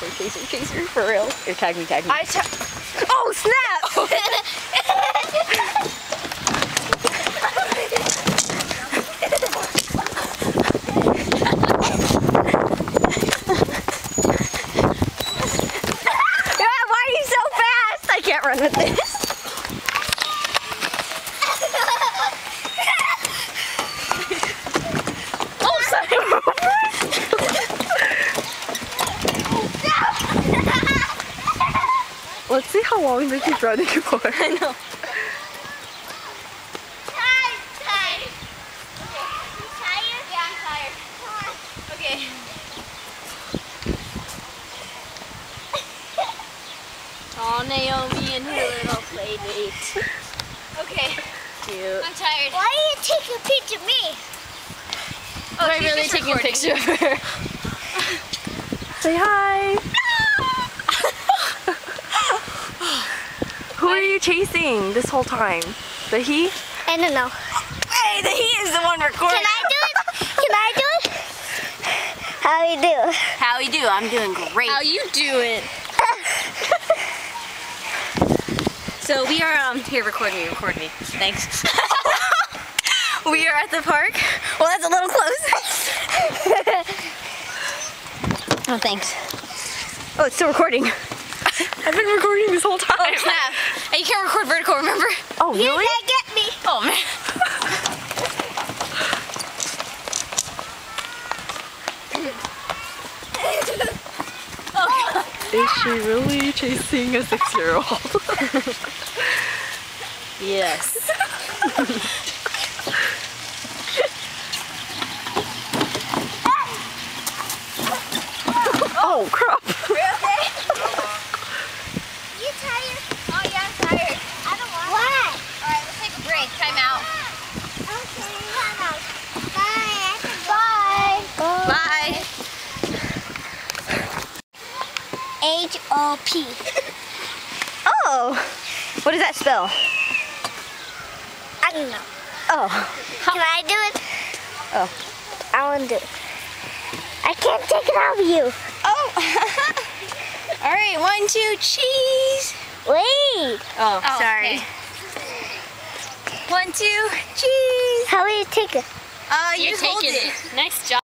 chaser, for real. Or tag me. Oh, snap! Yeah, why are you so fast? I can't run with this. Oh, sorry. Let's see how long they keep running for. I know. Tired. You tired? Yeah, I'm tired. Come on. Okay. Oh, Naomi and her little play date. Okay. Cute. I'm tired. Why are you taking a picture of me? Oh, I'm really taking a picture of her. Say hi. Who are you chasing this whole time? The he? I don't know. Hey, the he is the one recording. Can I do it? How you do? How you do? I'm doing great. How you doing? So we are here, record me. Thanks. We are at the park. Well, that's a little close. Oh, thanks. Oh, it's still recording. I've been recording this whole time. Oh, snap. And you can't record vertical, remember? Oh, You really? can't get me. Oh, man. Is she really chasing a 6-year-old? Yes. Oh, crap. Are you okay? You tired? Oh, yeah, I'm tired. I don't want. Why? All right, let's take a break. Time out. Okay, time out. Bye. Bye. H-O-P. Oh, what does that spell? I don't know. Oh. Can I do it? Oh. I want to do it. I can't take it off you. Oh. All right, 1, 2, cheese. Wait. Oh, Oh, sorry. okay. 1, 2, cheese. How will you take it? You You're hold taking it. Nice job.